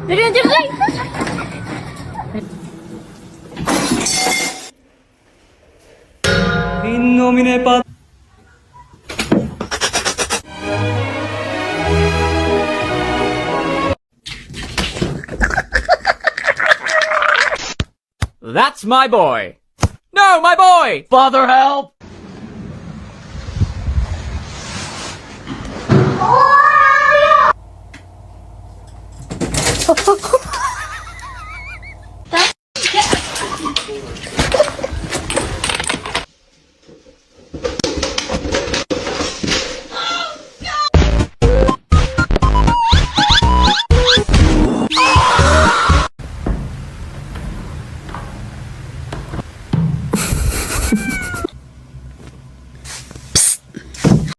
Dali na, dali! In nomine Pat... That's my boy! No, my boy! Father, help!